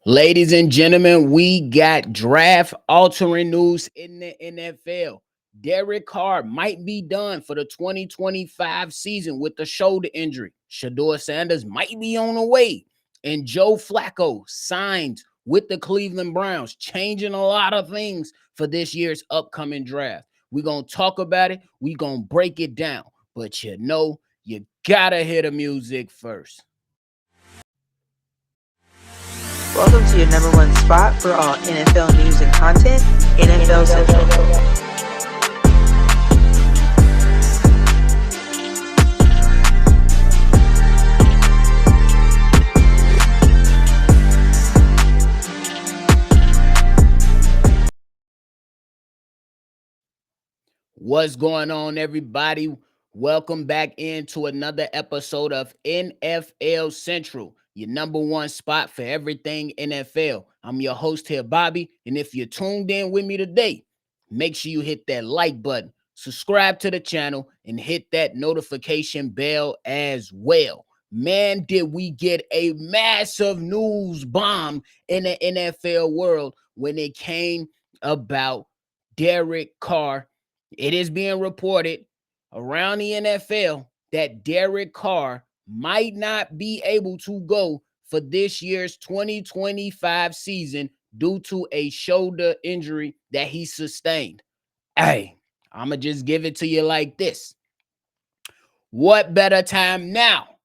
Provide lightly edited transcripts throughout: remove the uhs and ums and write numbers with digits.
Ladies and gentlemen, we got draft altering news in the NFL. Derek Carr might be done for the 2025 season with a shoulder injury. Shador Sanders might be on the way. And Joe Flacco signed with the Cleveland Browns, changing a lot of things for this year's upcoming draft. We're going to talk about it. We're going to break it down. But you got to hear the music first. Welcome to your number one spot for all NFL news and content, NFL Central. What's going on, everybody? Welcome back into another episode of NFL Central, your number one spot for everything NFL. I'm your host here, Bobby, and if you're tuned in with me today, make sure you hit that like button, subscribe to the channel, and hit that notification bell as well. Man, did we get a massive news bomb in the NFL world when it came about Derek Carr. It is being reported around the NFL that Derek Carr might not be able to go for this year's 2025 season due to a shoulder injury that he sustained. Hey, I'm going to just give it to you like this. What better time now?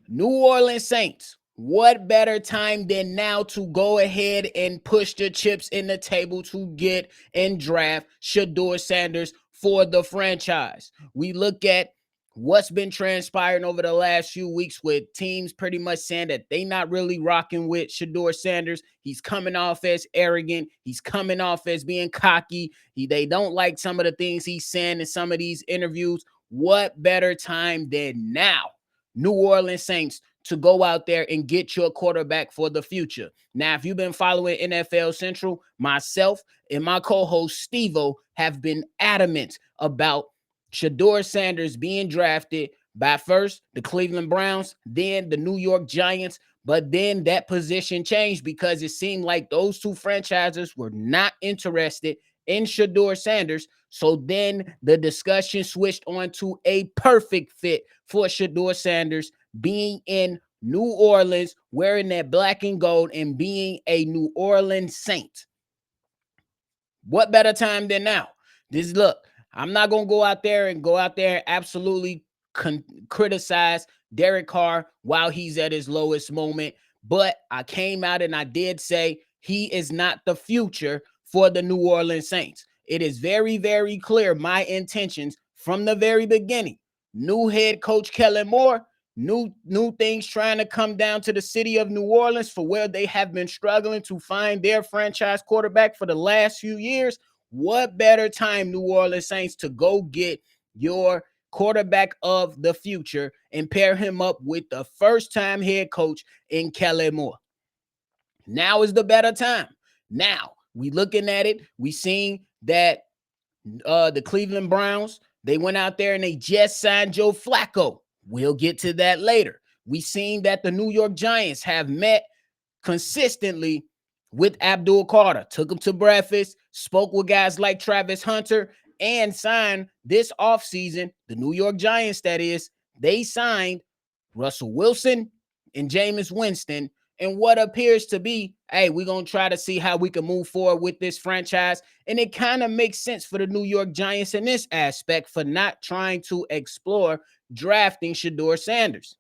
New Orleans Saints, what better time than now to go ahead and push the chips in the table to get and draft Shador Sanders for the franchise? We look at what's been transpiring over the last few weeks with teams pretty much saying that they not really rocking with Shador Sanders. He's coming off as arrogant. He's coming off as being cocky. They don't like some of the things he's saying in some of these interviews. What better time than now? New Orleans Saints to go out there and get your quarterback for the future. Now, if you've been following NFL Central, myself and my co-host Steve-O have been adamant about Shador Sanders being drafted by first the Cleveland Browns, then the New York Giants, but then that position changed because it seemed like those two franchises were not interested in Shador Sanders. So then the discussion switched on to a perfect fit for Shador Sanders being in New Orleans, wearing that black and gold and being a New Orleans Saint. What better time than now? Look, I'm not going to go out there and absolutely criticize Derek Carr while he's at his lowest moment. But I came out and I did say he is not the future for the New Orleans Saints. It is very, very clear my intentions from the very beginning. New head coach Kellen Moore, new things trying to come down to the city of New Orleans for where they have been struggling to find their franchise quarterback for the last few years. What better time, New Orleans Saints, to go get your quarterback of the future and pair him up with the first-time head coach in Kellen Moore? Now is the better time. Now, we looking at it. We seen that the Cleveland Browns, they went out there and they just signed Joe Flacco. We'll get to that later. We seen that the New York Giants have met consistently with Abdul Carter, took him to breakfast, spoke with guys like Travis Hunter, and signed this offseason, the New York Giants, that is, they signed Russell Wilson and Jameis Winston and what appears to be, hey, we're going to try to see how we can move forward with this franchise. And it kind of makes sense for the New York Giants in this aspect for not trying to explore drafting Shador Sanders.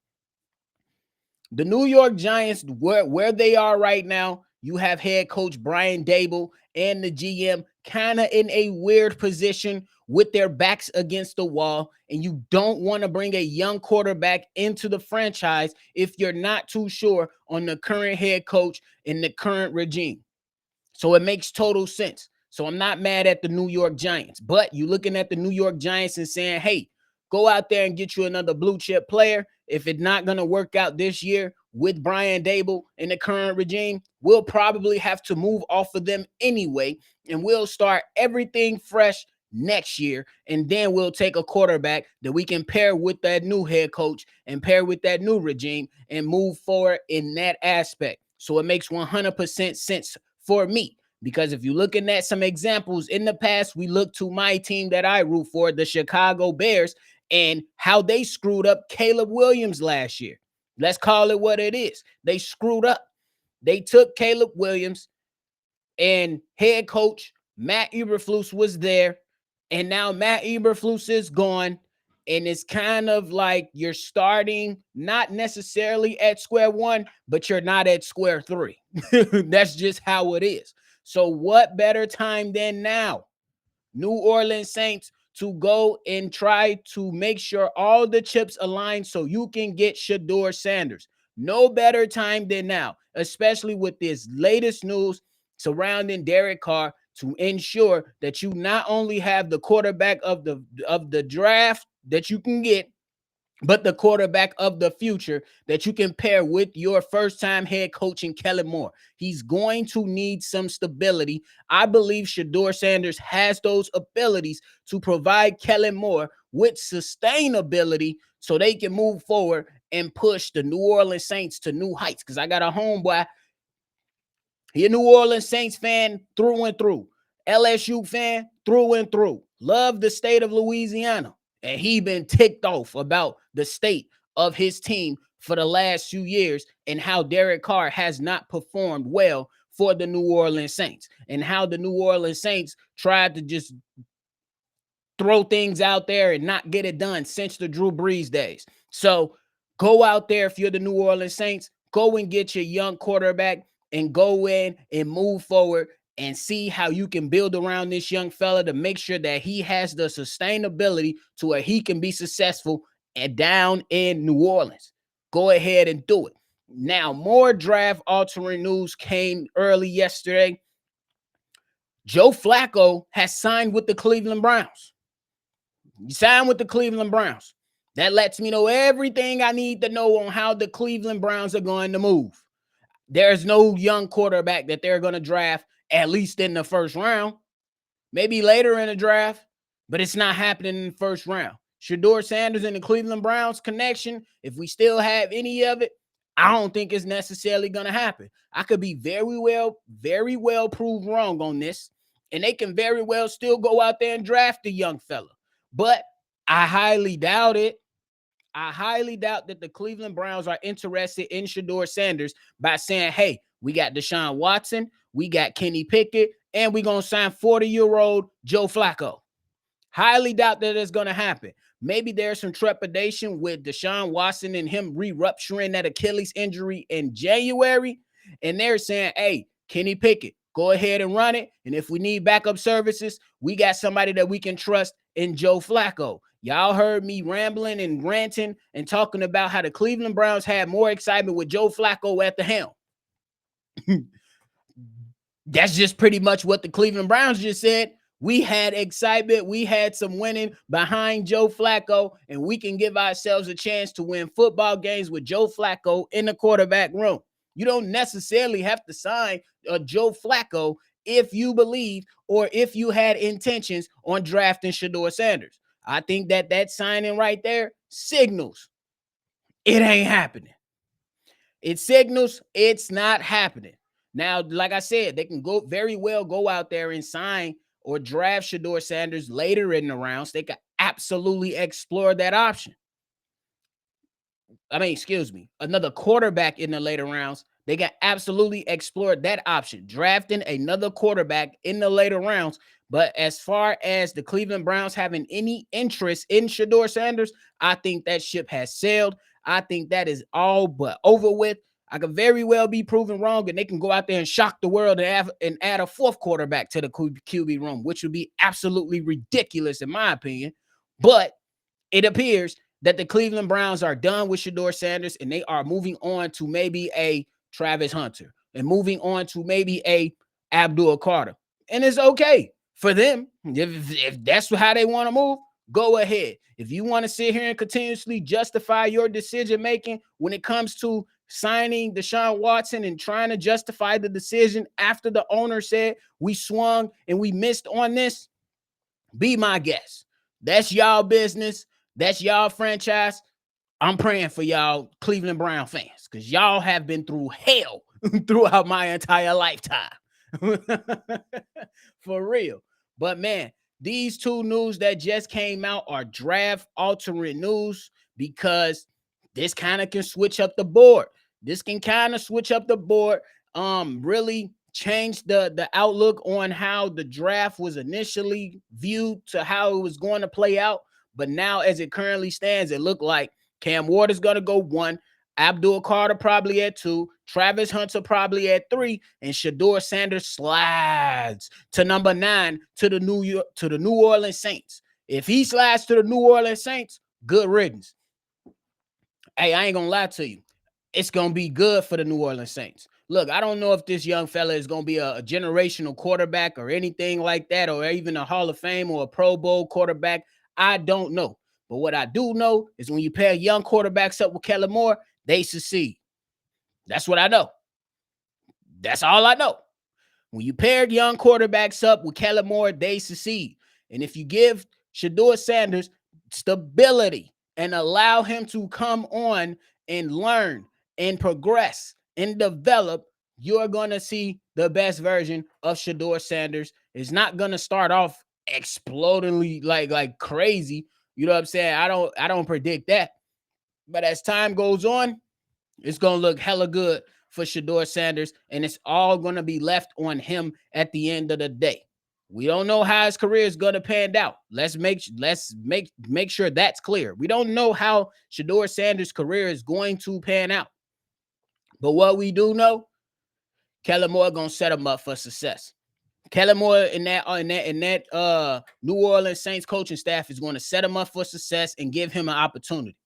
The New York Giants, where they are right now, you have head coach Brian Daboll and the GM kind of in a weird position with their backs against the wall, and you don't want to bring a young quarterback into the franchise if you're not too sure on the current head coach and the current regime. So it makes total sense. So I'm not mad at the New York Giants, but you're looking at the New York Giants and saying, hey, go out there and get you another blue chip player. If it's not going to work out this year with Brian Daboll in the current regime, we'll probably have to move off of them anyway, and we'll start everything fresh next year, and then we'll take a quarterback that we can pair with that new head coach and pair with that new regime and move forward in that aspect. So it makes 100% sense for me. Because if you're looking at some examples in the past, we look to my team that I root for, the Chicago Bears, and how they screwed up Caleb Williams last year. Let's call it what it is. They screwed up. They took Caleb Williams, and head coach Matt Eberflus was there, and now Matt Eberflus is gone, and it's kind of like you're starting not necessarily at square one, but you're not at square three. That's just how it is. So what better time than now, New Orleans Saints, to go and try to make sure all the chips align so you can get Shedeur Sanders. No better time than now, especially with this latest news surrounding Derek Carr, to ensure that you not only have the quarterback of the draft that you can get, but the quarterback of the future that you can pair with your first-time head coach in Kellen Moore. He's going to need some stability. I believe Shedeur Sanders has those abilities to provide Kellen Moore with sustainability so they can move forward and push the New Orleans Saints to new heights. Because I got a homeboy, he a New Orleans Saints fan through and through, LSU fan through and through, love the state of Louisiana. And he been ticked off about the state of his team for the last few years and how Derek Carr has not performed well for the New Orleans Saints, and how the New Orleans Saints tried to just throw things out there and not get it done since the Drew Brees days. So go out there, if you're the New Orleans Saints, go and get your young quarterback and go in and move forward and see how you can build around this young fella to make sure that he has the sustainability to where he can be successful and down in New Orleans. Go ahead and do it. Now, more draft altering news came early yesterday. Joe Flacco has signed with the Cleveland Browns. You signed with the Cleveland Browns. That lets me know everything I need to know on how the Cleveland Browns are going to move. There's no young quarterback that they're going to draft, at least in the first round. Maybe later in the draft, but it's not happening in the first round. Shedeur Sanders and the Cleveland Browns connection, if we still have any of it, I don't think it's necessarily going to happen. I could be very well proved wrong on this, and they can very well still go out there and draft a young fella. But I highly doubt it. I highly doubt that the Cleveland Browns are interested in Shedeur Sanders by saying, hey, we got Deshaun Watson, we got Kenny Pickett, and we're going to sign 40-year-old Joe Flacco. Highly doubt that it's going to happen. Maybe there's some trepidation with Deshaun Watson and him re-rupturing that Achilles injury in January, and they're saying, hey, Kenny Pickett, go ahead and run it, and if we need backup services, we got somebody that we can trust in Joe Flacco. Y'all heard me rambling and ranting and talking about how the Cleveland Browns had more excitement with Joe Flacco at the helm. That's just pretty much what the Cleveland Browns just said. We had excitement. We had some winning behind Joe Flacco, and we can give ourselves a chance to win football games with Joe Flacco in the quarterback room. You don't necessarily have to sign a Joe Flacco if you believe or if you had intentions on drafting Shedeur Sanders. I think that signing right there signals it ain't happening. It signals it's not happening. Now, like I said, they can very well go out there and sign or draft Shedeur Sanders later in the rounds. They can absolutely explore that option. Another quarterback in the later rounds. They can absolutely explore that option, drafting another quarterback in the later rounds. But as far as the Cleveland Browns having any interest in Shedeur Sanders, I think that ship has sailed. I think that is all but over with. I could very well be proven wrong, and they can go out there and shock the world and add a fourth quarterback to the QB room, which would be absolutely ridiculous in my opinion. But it appears that the Cleveland Browns are done with Shedeur Sanders, and they are moving on to maybe a Travis Hunter and moving on to maybe a Abdul Carter. And it's okay for them. If that's how they want to move, go ahead. If you want to sit here and continuously justify your decision making when it comes to signing Deshaun Watson and trying to justify the decision after the owner said we swung and we missed on this, be my guest. That's y'all business. That's y'all franchise. I'm praying for y'all Cleveland Brown fans because y'all have been through hell throughout my entire lifetime. For real. But man, these two news that just came out are draft altering news because this kind of can switch up the board. This can kind of switch up the board. Really change the outlook on how the draft was initially viewed to how it was going to play out. But now, as it currently stands, it looked like Cam Ward is going to go 1, Abdul Carter probably at 2, Travis Hunter probably at 3, and Shador Sanders slides to number 9 to the New Orleans Saints. If he slides to the New Orleans Saints, good riddance. Hey, I ain't gonna lie to you. It's gonna be good for the New Orleans Saints. Look, I don't know if this young fella is gonna be a generational quarterback or anything like that, or even a Hall of Fame or a Pro Bowl quarterback. I don't know. But what I do know is when you pair young quarterbacks up with Kellen Moore, they succeed. That's what I know. That's all I know. When you paired young quarterbacks up with Kellen Moore, they succeed. And if you give Shador Sanders stability and allow him to come on and learn and progress and develop, you're going to see the best version of Shador Sanders. It's not going to start off explodingly like crazy. You know what I'm saying? I don't predict that. But as time goes on, it's going to look hella good for Shador Sanders, and it's all going to be left on him at the end of the day. We don't know how his career is going to pan out. Let's make sure that's clear. We don't know how Shador Sanders' career is going to pan out. But what we do know, Kellen Moore going to set him up for success. Kellen Moore in that New Orleans Saints coaching staff is going to set him up for success and give him an opportunity.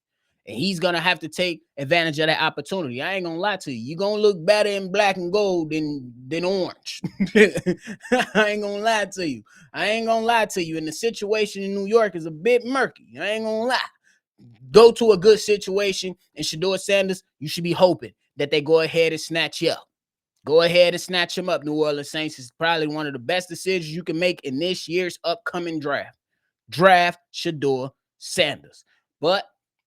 And he's going to have to take advantage of that opportunity. I ain't going to lie to you. You're going to look better in black and gold than orange. I ain't going to lie to you. And the situation in New York is a bit murky. I ain't going to lie. Go to a good situation, and Shador Sanders, you should be hoping that they go ahead and snatch you up. Go ahead and snatch him up, New Orleans Saints. Is probably one of the best decisions you can make in this year's upcoming draft. Draft Shador Sanders. But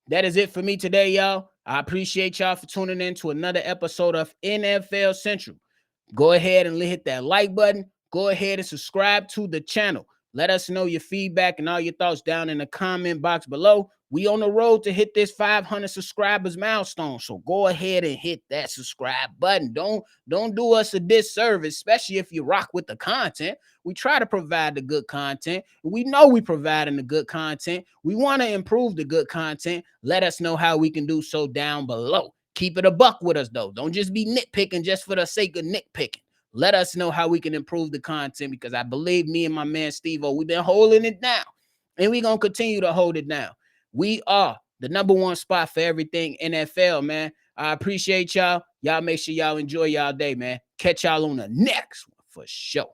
that is it for me today, y'all. I appreciate y'all for tuning in to another episode of NFL Central. Go ahead and hit that like button. Go ahead and subscribe to the channel. Let us know your feedback and all your thoughts down in the comment box below. We on the road to hit this 500 subscribers milestone. So go ahead and hit that subscribe button. Don't do us a disservice, especially if you rock with the content. We try to provide the good content. We know we providing the good content. We want to improve the good content. Let us know how we can do so down below. Keep it a buck with us, though. Don't just be nitpicking just for the sake of nitpicking. Let us know how we can improve the content, because I believe me and my man Steve-O, we've been holding it down, and we're going to continue to hold it down. We are the number one spot for everything NFL, man. I appreciate y'all. Y'all make sure y'all enjoy y'all day, man. Catch y'all on the next one for sure.